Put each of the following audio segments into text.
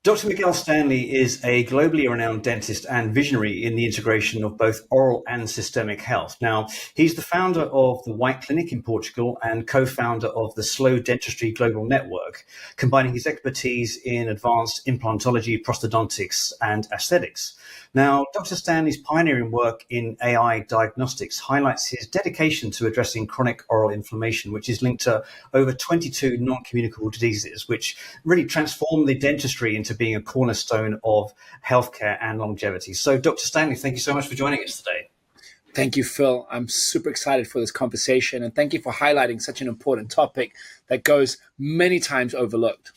Dr. Miguel Stanley is a globally renowned dentist and visionary in the integration of both oral and systemic health. Now, he's the founder of the White Clinic in Portugal and co-founder of the Slow Dentistry Global Network, combining his expertise in advanced implantology, prosthodontics, and aesthetics. Now, Dr. Stanley's pioneering work in AI diagnostics highlights his dedication to addressing chronic oral inflammation, which is linked to over 22 non-communicable diseases, which really transform the dentistry into being a cornerstone of healthcare and longevity. So, Dr. Stanley, thank you so much for joining us today. Thank you, Phil. I'm super excited for this conversation, and thank you for highlighting such an important topic that goes many times overlooked.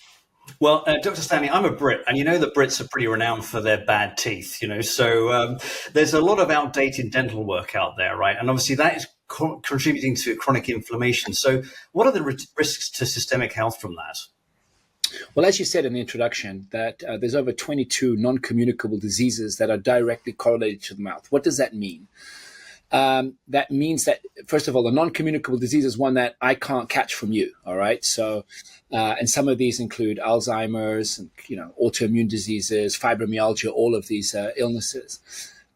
Well, Dr. Stanley, I'm a Brit, and you know the Brits are pretty renowned for their bad teeth, so there's a lot of outdated dental work out there, right? And obviously that is contributing to chronic inflammation. So what are the risks to systemic health from that? Well, as you said in the introduction, that there's over 22 non-communicable diseases that are directly correlated to the mouth. What does that mean? That means that, first of all, a non-communicable disease is one that I can't catch from you, all right? So, and some of these include Alzheimer's, and, autoimmune diseases, fibromyalgia, all of these illnesses.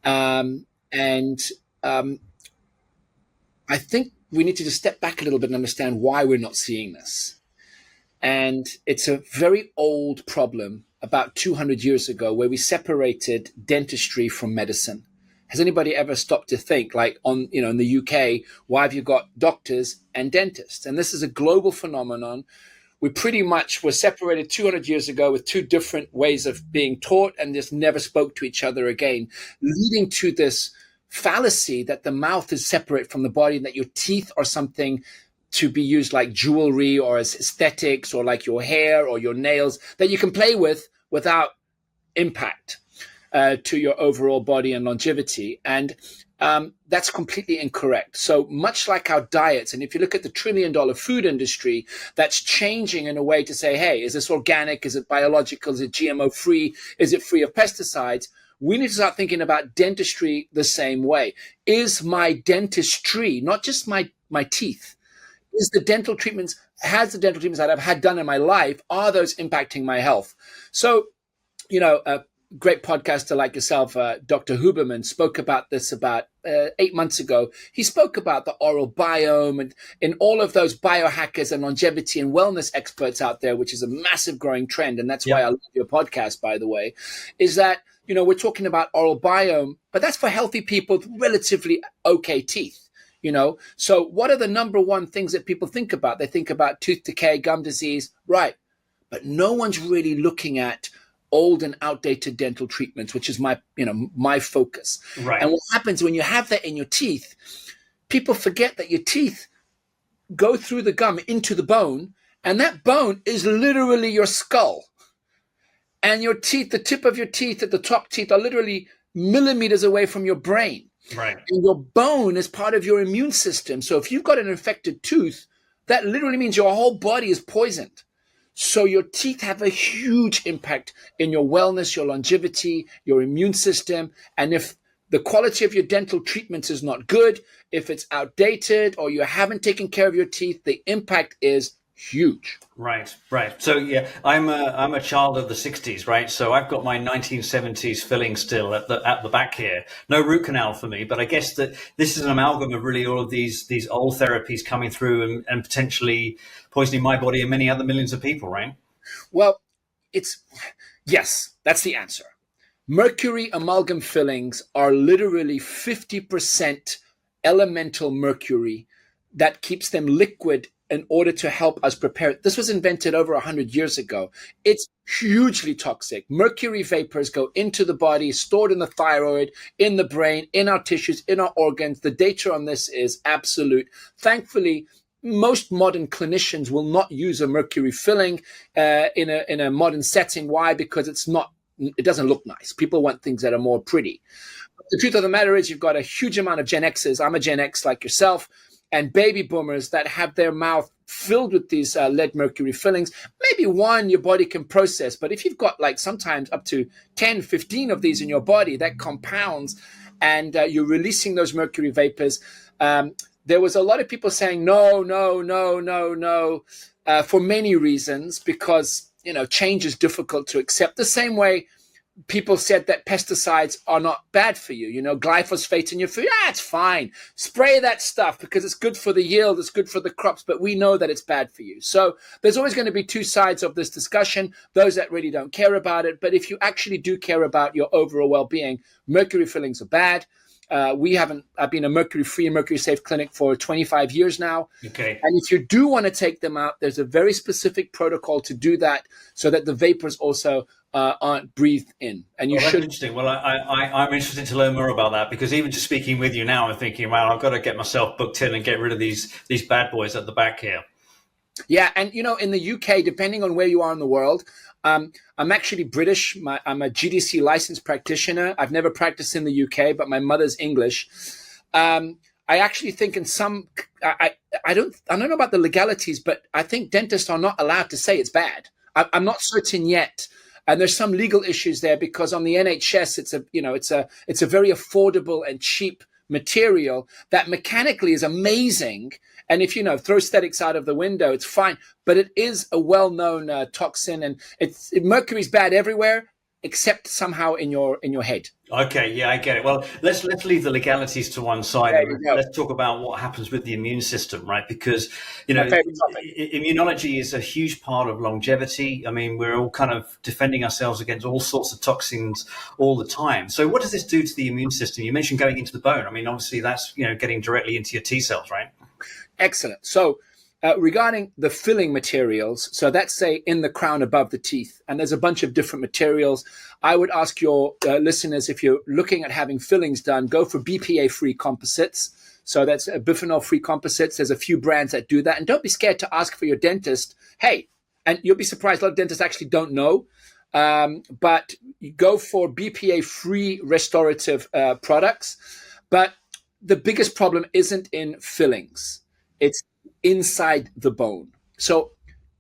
I think we need to just step back a little bit and understand why we're not seeing this. And it's a very old problem about 200 years ago where we separated dentistry from medicine. Has anybody ever stopped to think, like in the UK, why have you got doctors and dentists? And this is a global phenomenon. We pretty much were separated 200 years ago with two different ways of being taught and just never spoke to each other again, leading to this fallacy that the mouth is separate from the body and that your teeth are something to be used like jewelry or as aesthetics or like your hair or your nails that you can play with without impact to your overall body and longevity. And that's completely incorrect. So much like our diets, and if you look at the $1 trillion food industry, that's changing in a way to say, hey, is this organic? Is it biological? Is it GMO free? Is it free of pesticides? We need to start thinking about dentistry the same way. Is my dentistry, not just my teeth, has the dental treatments that I've had done in my life, are those impacting my health? So, a great podcaster like yourself, Dr. Huberman, spoke about this about 8 months ago. He spoke about the oral biome and all of those biohackers and longevity and wellness experts out there, which is a massive growing trend. And that's why I love your podcast, by the way, is that, we're talking about oral biome, but that's for healthy people with relatively okay teeth. So what are the number one things that people think about? They think about tooth decay, gum disease, right? But no one's really looking at old and outdated dental treatments, which is my focus. Right. And what happens when you have that in your teeth, people forget that your teeth go through the gum into the bone, and that bone is literally your skull. And your teeth, the tip of your teeth at the top teeth are literally millimeters away from your brain. Right. And your bone is part of your immune system. So if you've got an infected tooth, that literally means your whole body is poisoned. So your teeth have a huge impact in your wellness, your longevity, your immune system. And if the quality of your dental treatments is not good, if it's outdated or you haven't taken care of your teeth, the impact is huge. Right. So yeah, I'm a child of the 60s, right? So I've got my 1970s filling still at the back here. No root canal for me, but I guess that this is an amalgam of really all of these old therapies coming through and potentially poisoning my body and many other millions of people, right? Well, yes, that's the answer. Mercury amalgam fillings are literally 50% elemental mercury that keeps them liquid in order to help us prepare. This was invented over 100 years ago. It's hugely toxic. Mercury vapors go into the body, stored in the thyroid, in the brain, in our tissues, in our organs. The data on this is absolute. Thankfully, most modern clinicians will not use a mercury filling in a modern setting. Why? Because it doesn't look nice. People want things that are more pretty. But the truth of the matter is you've got a huge amount of Gen Xers. I'm a Gen X like yourself. And baby boomers that have their mouth filled with these lead mercury fillings. Maybe one your body can process, but if you've got like sometimes up to 10, 15 of these in your body, that compounds and you're releasing those mercury vapors. There was a lot of people saying no, for many reasons, because change is difficult to accept. The same way people said that pesticides are not bad for you. Glyphosate in your food, it's fine. Spray that stuff because it's good for the yield, it's good for the crops, but we know that it's bad for you. So there's always going to be two sides of this discussion, those that really don't care about it. But if you actually do care about your overall well-being, mercury fillings are bad. I've been a mercury-free and mercury-safe clinic for 25 years now. Okay. And if you do want to take them out, there's a very specific protocol to do that so that the vapors also aren't breathed in. And you that's should. Interesting. Well, I'm interested to learn more about that, because even just speaking with you now, I'm thinking, wow, I've got to get myself booked in and get rid of these bad boys at the back here. Yeah. And, in the UK, depending on where you are in the world, I'm actually British. I'm a GDC licensed practitioner. I've never practiced in the UK, but my mother's English. I actually think in some, I don't know about the legalities, but I think dentists are not allowed to say it's bad. I'm not certain yet. And there's some legal issues there because on the NHS, it's a very affordable and cheap material that mechanically is amazing. And if, throw aesthetics out of the window, it's fine. But it is a well-known toxin, and mercury's bad everywhere except somehow in your head. Okay, yeah, I get it. Well, let's leave the legalities to one side. Let's talk about what happens with the immune system, right? Because, immunology is a huge part of longevity. I mean, we're all kind of defending ourselves against all sorts of toxins all the time. So what does this do to the immune system? You mentioned going into the bone. I mean, obviously that's, getting directly into your T cells, right? Excellent. So regarding the filling materials, so that's say in the crown above the teeth, and there's a bunch of different materials. I would ask your listeners, if you're looking at having fillings done, go for BPA-free composites. So that's bisphenol-free composites. There's a few brands that do that. And don't be scared to ask for your dentist, hey, and you'll be surprised, a lot of dentists actually don't know, but you go for BPA-free restorative products. But the biggest problem isn't in fillings. It's inside the bone. So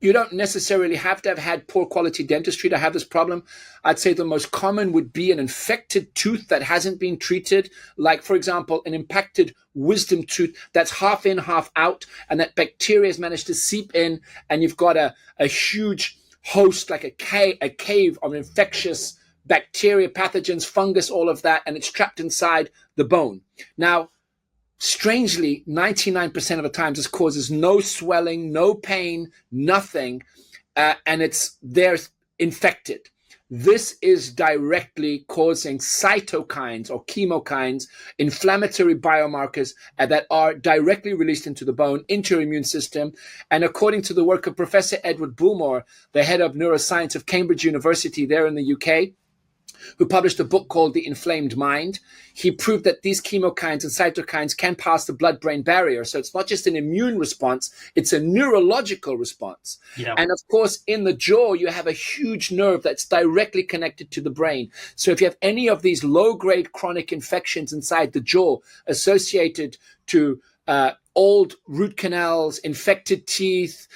you don't necessarily have to have had poor quality dentistry to have this problem. I'd say the most common would be an infected tooth that hasn't been treated. Like, for example, an impacted wisdom tooth that's half in, half out, and that bacteria has managed to seep in, and you've got a huge host, like a cave of infectious bacteria, pathogens, fungus, all of that, and it's trapped inside the bone. Now, strangely, 99% of the times this causes no swelling, no pain, nothing, and it's there infected. This is directly causing cytokines or chemokines, inflammatory biomarkers that are directly released into the bone, into your immune system. And according to the work of Professor Edward Bullmore, the head of neuroscience of Cambridge University there in the UK, who published a book called The Inflamed Mind, he proved that these chemokines and cytokines can pass the blood-brain barrier. So it's not just an immune response, it's a neurological response. Yeah. And of course, in the jaw, you have a huge nerve that's directly connected to the brain. So if you have any of these low-grade chronic infections inside the jaw associated to old root canals, infected teeth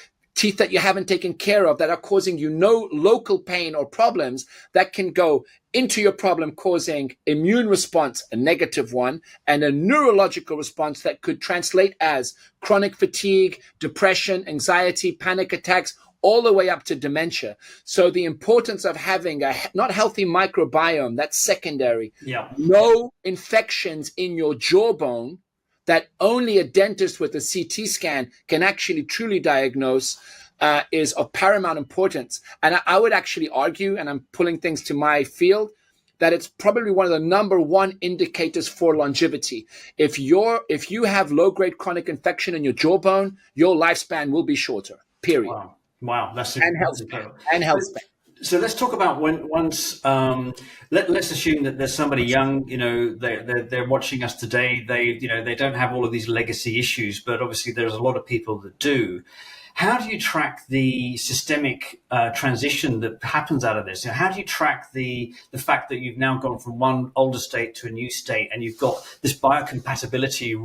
that you haven't taken care of, that are causing you no local pain or problems, that can go into your problem, causing immune response, a negative one, and a neurological response that could translate as chronic fatigue, depression, anxiety, panic attacks, all the way up to dementia. So the importance of having a not healthy microbiome, that's secondary. Yeah. No infections in your jawbone that only a dentist with a CT scan can actually truly diagnose is of paramount importance. And I would actually argue, and I'm pulling things to my field, that it's probably one of the number one indicators for longevity. If you have low-grade chronic infection in your jawbone, your lifespan will be shorter, period. Wow. That's and health span. So let's talk about let's assume that there's somebody young, they're watching us today. They don't have all of these legacy issues, but obviously there's a lot of people that do. How do you track the systemic transition that happens out of this? How do you track the fact that you've now gone from one older state to a new state, and you've got this biocompatibility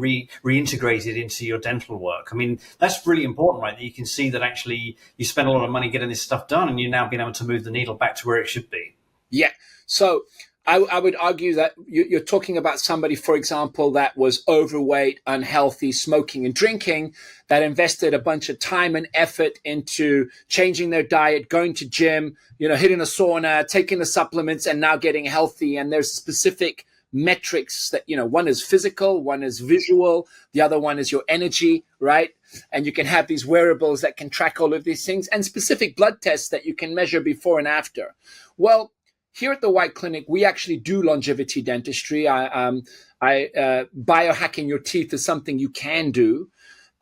reintegrated into your dental work? I mean, that's really important, right? That you can see that actually you spend a lot of money getting this stuff done, and you're now being able to move the needle back to where it should be. Yeah. So I would argue that you're talking about somebody, for example, that was overweight, unhealthy, smoking and drinking, that invested a bunch of time and effort into changing their diet, going to gym, hitting the sauna, taking the supplements, and now getting healthy. And there's specific metrics that, one is physical, one is visual, the other one is your energy, right? And you can have these wearables that can track all of these things, and specific blood tests that you can measure before and after. Well, here at the White Clinic, we actually do longevity dentistry. Biohacking your teeth is something you can do.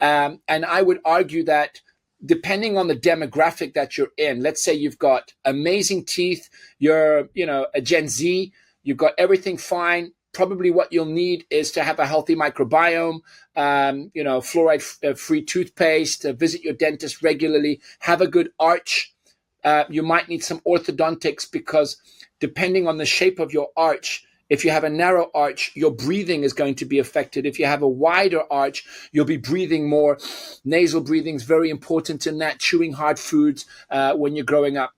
And I would argue that depending on the demographic that you're in, let's say you've got amazing teeth, you're, a Gen Z, you've got everything fine. Probably what you'll need is to have a healthy microbiome, fluoride-free toothpaste, visit your dentist regularly, have a good arch. You might need some orthodontics because depending on the shape of your arch, if you have a narrow arch, your breathing is going to be affected. If you have a wider arch, you'll be breathing more. Nasal breathing is very important in that, chewing hard foods when you're growing up.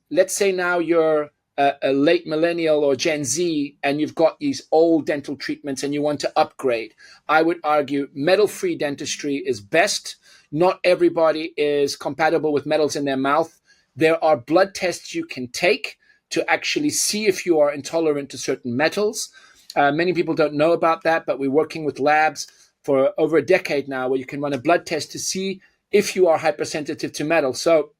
Let's say now you're a late millennial or Gen Z and you've got these old dental treatments and you want to upgrade. I would argue metal-free dentistry is best. Not everybody is compatible with metals in their mouth. There are blood tests you can take to actually see if you are intolerant to certain metals. Many people don't know about that, but we're working with labs for over a decade now where you can run a blood test to see if you are hypersensitive to metal. So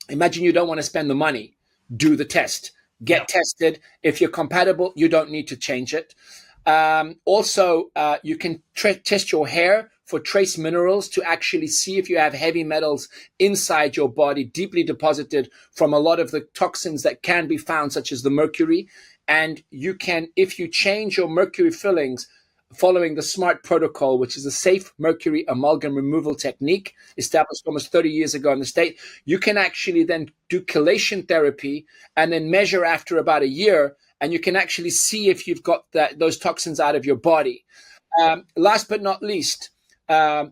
imagine you don't want to spend the money. Do the test. Get tested. If you're compatible, you don't need to change it. Also, you can test your hair for trace minerals to actually see if you have heavy metals inside your body, deeply deposited from a lot of the toxins that can be found, such as the mercury. And you can, if you change your mercury fillings following the SMART protocol, which is a safe mercury amalgam removal technique established almost 30 years ago in the state, you can actually then do chelation therapy and then measure after about a year, and you can actually see if you've got those toxins out of your body. Last but not least,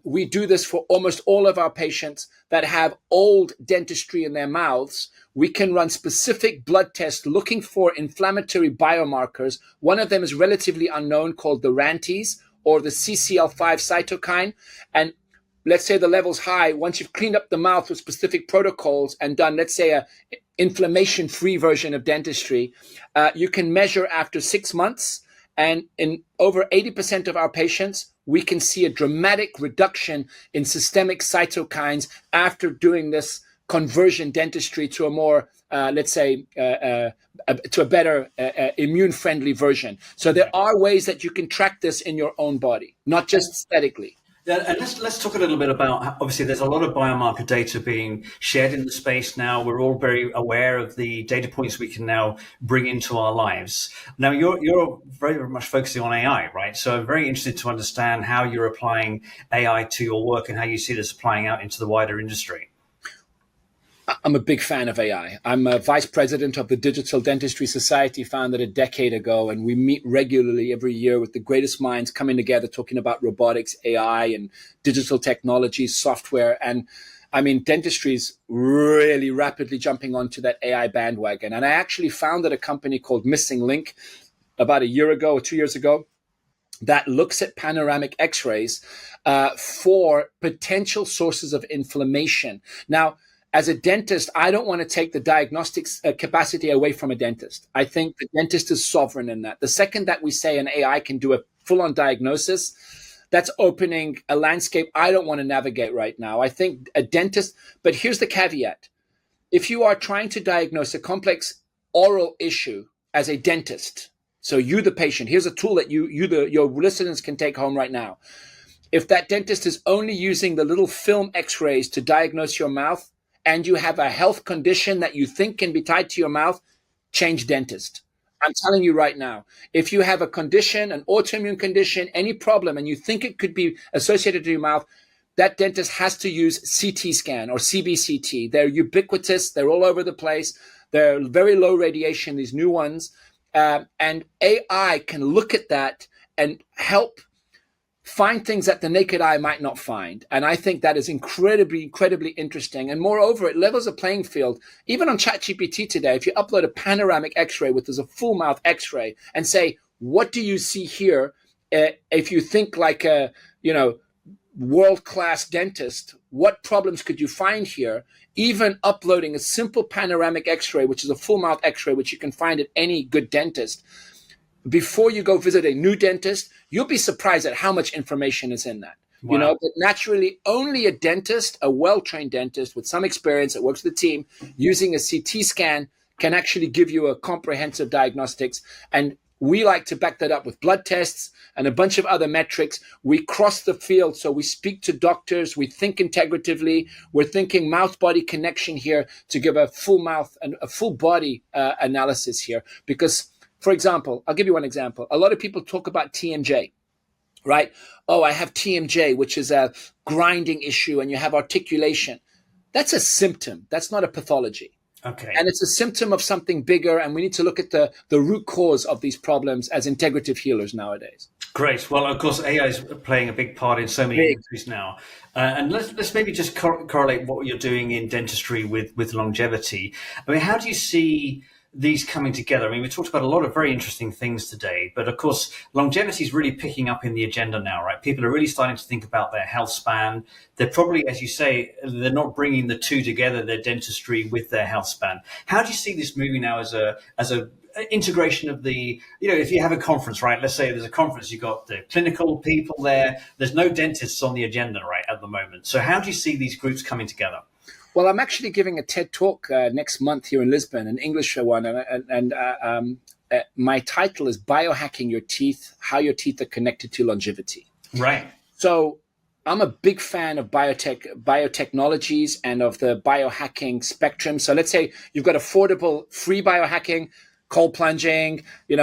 we do this for almost all of our patients that have old dentistry in their mouths. We can run specific blood tests looking for inflammatory biomarkers. One of them is relatively unknown, called the RANTES, or the CCL5 cytokine. And let's say the level's high. Once you've cleaned up the mouth with specific protocols and done, let's say, a inflammation-free version of dentistry, you can measure after 6 months. And in over 80% of our patients, we can see a dramatic reduction in systemic cytokines after doing this conversion dentistry to a more, to a better immune-friendly version. So there are ways that you can track this in your own body, not just aesthetically. Yeah, and let's talk a little bit about, obviously there's a lot of biomarker data being shared in the space now. We're all very aware of the data points we can now bring into our lives. Now you're very much focusing on AI, right? So I'm very interested to understand how you're applying AI to your work and how you see this applying out into the wider industry. I'm a big fan of AI. I'm a vice president of the Digital Dentistry Society, founded a decade ago, and we meet regularly every year with the greatest minds coming together, talking about robotics, AI, and digital technologies, software. And I mean, dentistry is really rapidly jumping onto that AI bandwagon. And I actually founded a company called Missing Link about a year ago or 2 years ago that looks at panoramic x-rays for potential sources of inflammation. Now, as a dentist, I don't want to take the diagnostics capacity away from a dentist. I think the dentist is sovereign in that. The second that we say an AI can do a full-on diagnosis, that's opening a landscape I don't want to navigate right now. I think a dentist, but here's the caveat. If you are trying to diagnose a complex oral issue as a dentist, so you, the patient, here's a tool that your listeners can take home right now. If that dentist is only using the little film x-rays to diagnose your mouth, and you have a health condition that you think can be tied to your mouth, change dentist. I'm telling you right now, if you have a condition, an autoimmune condition, any problem, and you think it could be associated to your mouth, that dentist has to use CT scan or CBCT. They're ubiquitous. They're all over the place. They're very low radiation, these new ones. And AI can look at that and help find things that the naked eye might not find. And I think that is incredibly, incredibly interesting. And moreover, it levels a playing field. Even on ChatGPT today, if you upload a panoramic x-ray, which is a full mouth x-ray, and say, what do you see here? If you think like a, world-class dentist, what problems could you find here? Even uploading a simple panoramic x-ray, which is a full mouth x-ray, which you can find at any good dentist, before you go visit a new dentist, you'll be surprised at how much information is in that. Wow. But naturally, only a dentist, a well-trained dentist with some experience that works with the team, using a CT scan can actually give you a comprehensive diagnostics. And we like to back that up with blood tests and a bunch of other metrics. We cross the field. So we speak to doctors. We think integratively. We're thinking mouth-body connection here to give a full mouth and a full body analysis here. Because, for example, I'll give you one example. A lot of people talk about TMJ, right? Oh, I have TMJ, which is a grinding issue, and you have articulation. That's a symptom. That's not a pathology. Okay. And it's a symptom of something bigger, and we need to look at the root cause of these problems as integrative healers nowadays. Great. Well, of course, AI is playing a big part in so many industries now. And let's maybe just correlate what you're doing in dentistry with longevity. I mean, how do you see these coming together? I mean, we talked about a lot of very interesting things today, but of course, longevity is really picking up in the agenda now, right? People are really starting to think about their health span. They're probably, as you say, they're not bringing the two together, their dentistry with their health span. How do you see this moving now as a integration of the, if you have a conference, right? Let's say there's a conference, you've got the clinical people there. There's no dentists on the agenda, right, at the moment. So how do you see these groups coming together? Well, I'm actually giving a TED Talk next month here in Lisbon, an English one, and my title is Biohacking Your Teeth, How Your Teeth Are Connected to Longevity. Right. So I'm a big fan of biotechnologies and of the biohacking spectrum. So let's say you've got affordable, free biohacking, cold plunging,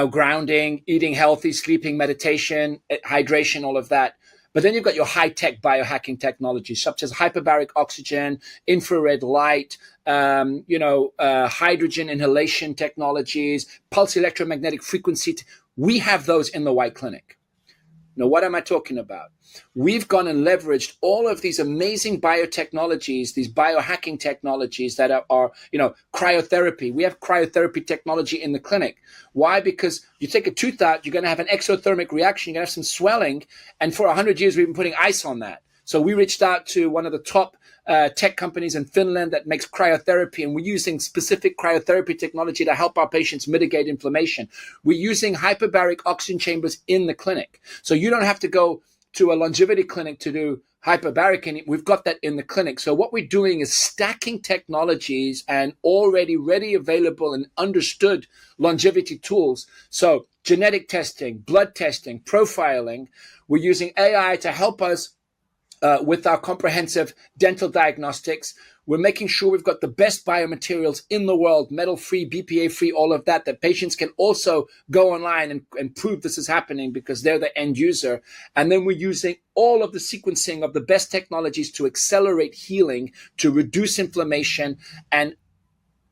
grounding, eating healthy, sleeping, meditation, hydration, all of that. But then you've got your high-tech biohacking technologies, such as hyperbaric oxygen, infrared light, hydrogen inhalation technologies, pulse electromagnetic frequency. We have those in the White Clinic. Now, what am I talking about? We've gone and leveraged all of these amazing biotechnologies, these biohacking technologies that are cryotherapy. We have cryotherapy technology in the clinic. Why? Because you take a tooth out, you're going to have an exothermic reaction, you're going to have some swelling, and for 100 years we've been putting ice on that. So we reached out to one of the top tech companies in Finland that makes cryotherapy, and we're using specific cryotherapy technology to help our patients mitigate inflammation. We're using hyperbaric oxygen chambers in the clinic. So you don't have to go to a longevity clinic to do hyperbaric, and we've got that in the clinic. So what we're doing is stacking technologies and already ready, available, and understood longevity tools. So genetic testing, blood testing, profiling. We're using AI to help us with our comprehensive dental diagnostics. We're making sure we've got the best biomaterials in the world, metal-free, BPA-free, all of that patients can also go online and prove this is happening because they're the end user. And then we're using all of the sequencing of the best technologies to accelerate healing, to reduce inflammation, and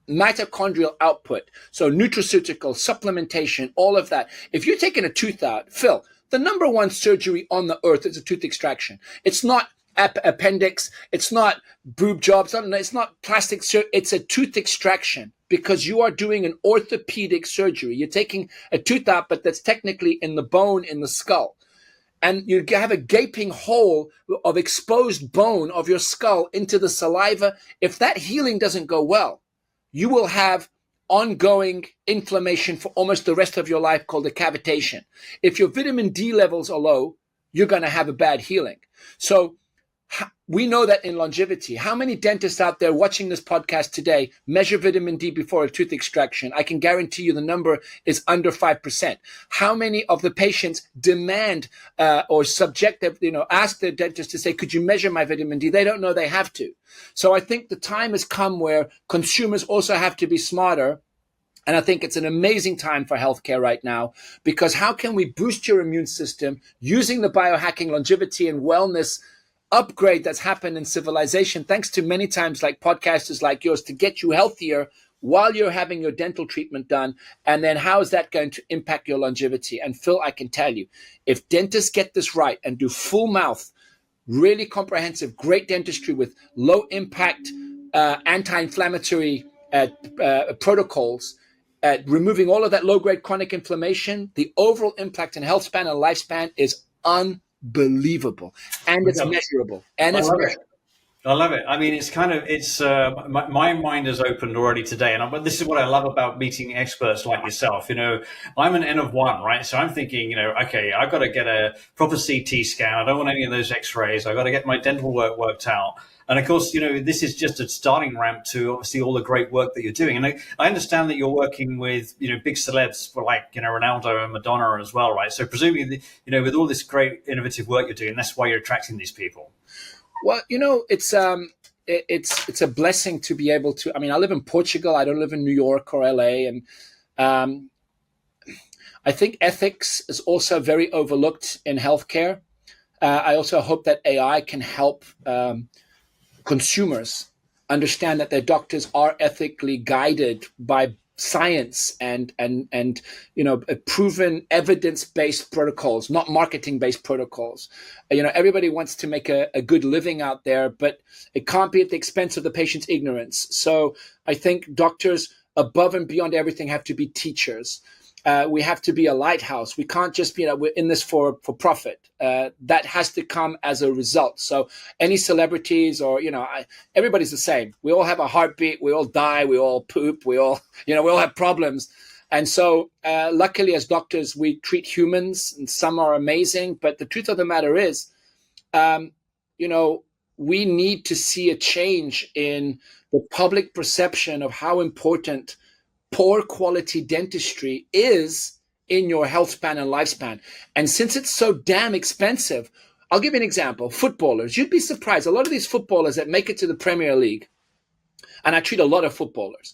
mitochondrial output. So nutraceutical, supplementation, all of that. If you're taking a tooth out, Phil, the number one surgery on the earth is a tooth extraction. It's not appendix. It's not boob jobs. It's not plastic surgery. It's a tooth extraction because you are doing an orthopedic surgery. You're taking a tooth out, but that's technically in the bone, in the skull. And you have a gaping hole of exposed bone of your skull into the saliva. If that healing doesn't go well, you will have ongoing inflammation for almost the rest of your life called a cavitation. If your vitamin D levels are low, you're going to have a bad healing. So we know that in longevity. How many dentists out there watching this podcast today measure vitamin D before a tooth extraction? I can guarantee you the number is under 5%. How many of the patients demand or subjective, ask their dentist to say, could you measure my vitamin D? They don't know they have to. So I think the time has come where consumers also have to be smarter. And I think it's an amazing time for healthcare right now, because how can we boost your immune system using the biohacking, longevity, and wellness upgrade that's happened in civilization, thanks to many times like podcasters like yours, to get you healthier while you're having your dental treatment done? And then how is that going to impact your longevity? And Phil, I can tell you, if dentists get this right and do full mouth, really comprehensive, great dentistry with low impact anti-inflammatory protocols, removing all of that low-grade chronic inflammation, the overall impact in health span and lifespan is unbelievable. And it's measurable. And it's measurable. I love it. I mean, my mind has opened already today. But this is what I love about meeting experts like yourself. You know, I'm an N of one, right? So I'm thinking, okay, I've got to get a proper CT scan. I don't want any of those x-rays. I've got to get my dental work worked out. And of course, this is just a starting ramp to obviously all the great work that you're doing. And I understand that you're working with, big celebs for like, Ronaldo and Madonna as well, right? So presumably, with all this great innovative work you're doing, that's why you're attracting these people. Well, it's a blessing to be able to. I mean, I live in Portugal. I don't live in New York or LA, and I think ethics is also very overlooked in healthcare. I also hope that AI can help consumers understand that their doctors are ethically guided by science and proven evidence-based protocols, not marketing-based protocols. Everybody wants to make a good living out there, but it can't be at the expense of the patient's ignorance. So I think doctors, above and beyond everything, have to be teachers. We have to be a lighthouse. We can't just be, we're in this for profit. That has to come as a result. So any celebrities or, everybody's the same. We all have a heartbeat. We all die. We all poop. We all have problems. And so luckily as doctors, we treat humans, and some are amazing. But the truth of the matter is, we need to see a change in the public perception of how important poor quality dentistry is in your health span and lifespan. And since it's so damn expensive, I'll give you an example. Footballers, you'd be surprised. A lot of these footballers that make it to the Premier League, and I treat a lot of footballers,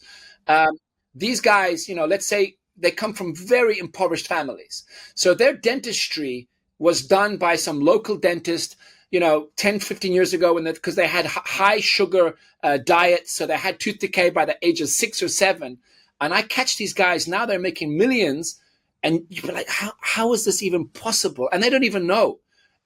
these guys, let's say they come from very impoverished families. So their dentistry was done by some local dentist, 10, 15 years ago, because they had high sugar diets. So they had tooth decay by the age of 6 or 7. And I catch these guys now, they're making millions, and you'd be like, how is this even possible? And they don't even know.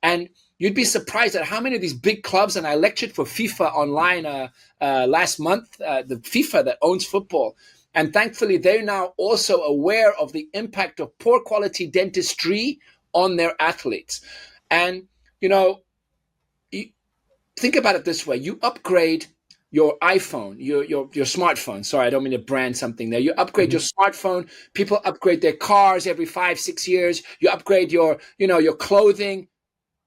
And you'd be surprised at how many of these big clubs, and I lectured for FIFA online last month, the FIFA that owns football. And thankfully, they're now also aware of the impact of poor quality dentistry on their athletes. And, think about it this way. You upgrade your iPhone, your smartphone. Sorry, I don't mean to brand something there. You upgrade your smartphone. People upgrade their cars every 5-6 years. You upgrade your clothing.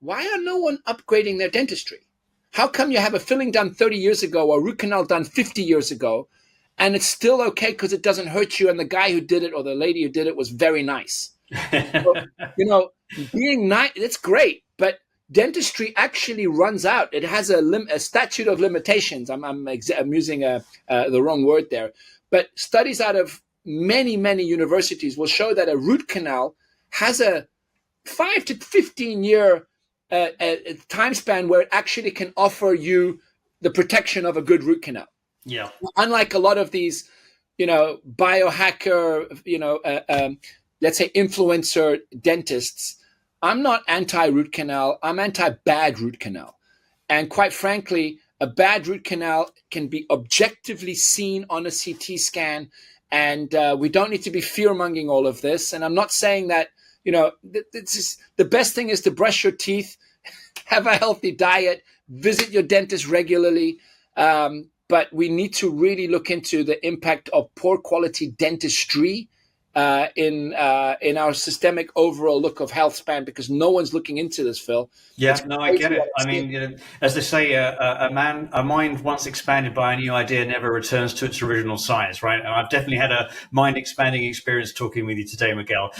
Why are no one upgrading their dentistry? How come you have a filling done 30 years ago or root canal done 50 years ago, and it's still okay because it doesn't hurt you, and the guy who did it or the lady who did it was very nice? So, being nice, it's great, but dentistry actually runs out. It has a statute of limitations. I'm using the wrong word there. But studies out of many, many universities will show that a root canal has a 5 to 15 year time span where it actually can offer you the protection of a good root canal. Yeah. Unlike a lot of these, biohacker, let's say influencer dentists, I'm not anti-root canal. I'm anti-bad root canal. And quite frankly, a bad root canal can be objectively seen on a CT scan. And we don't need to be fear-mongering all of this. And I'm not saying that, the best thing is to brush your teeth, have a healthy diet, visit your dentist regularly. But we need to really look into the impact of poor quality dentistry in our systemic overall look of health span, because no one's looking into this, Phil. Yeah, no, I get it. I mean, as they say, a mind once expanded by a new idea never returns to its original size, right? And I've definitely had a mind-expanding experience talking with you today, Miguel.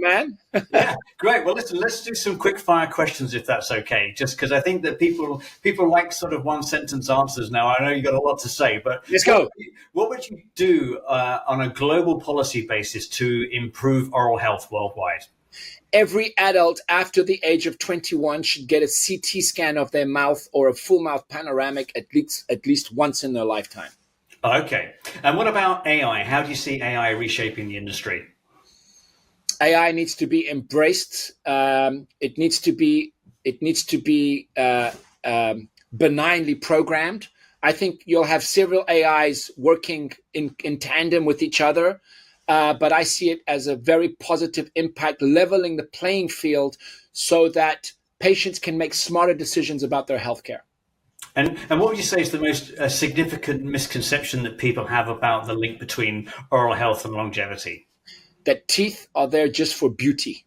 Man. Yeah, great. Well, listen, let's do some quick-fire questions, if that's okay, just because I think that people like sort of one-sentence answers now. I know you've got a lot to say, but let's go. What would you do on a global policy basis to improve oral health worldwide? Every adult after the age of 21 should get a CT scan of their mouth or a full mouth panoramic at least once in their lifetime. Okay. And what about AI? How do you see AI reshaping the industry? AI needs to be embraced. It needs to be benignly programmed. I think you'll have several AIs working in tandem with each other, but I see it as a very positive impact, leveling the playing field so that patients can make smarter decisions about their healthcare. And what would you say is the most significant misconception that people have about the link between oral health and longevity? That teeth are there just for beauty.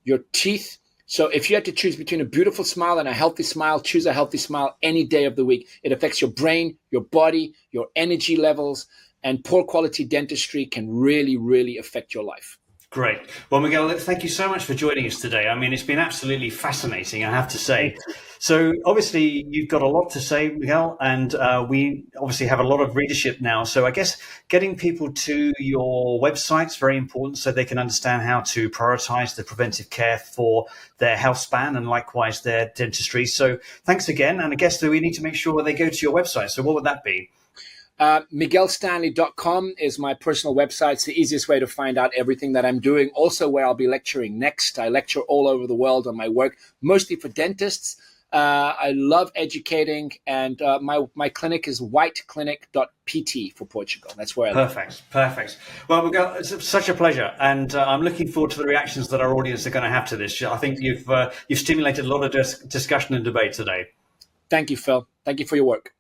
Your teeth. So if you had to choose between a beautiful smile and a healthy smile, choose a healthy smile any day of the week. It affects your brain, your body, your energy levels, and poor quality dentistry can really, really affect your life. Great. Well, Miguel, thank you so much for joining us today. I mean, it's been absolutely fascinating, I have to say. So obviously, you've got a lot to say, Miguel, and we obviously have a lot of readership now. So I guess getting people to your website is very important so they can understand how to prioritize the preventive care for their health span and likewise their dentistry. So thanks again. And I guess that we need to make sure they go to your website. So what would that be? MiguelStanley.com is my personal website. It's the easiest way to find out everything that I'm doing. Also, where I'll be lecturing next. I lecture all over the world on my work, mostly for dentists. I love educating, and my clinic is whiteclinic.pt for Portugal. That's where I live. Perfect. Well, Miguel, it's such a pleasure, and I'm looking forward to the reactions that our audience are going to have to this. I think you've stimulated a lot of discussion and debate today. Thank you, Phil. Thank you for your work.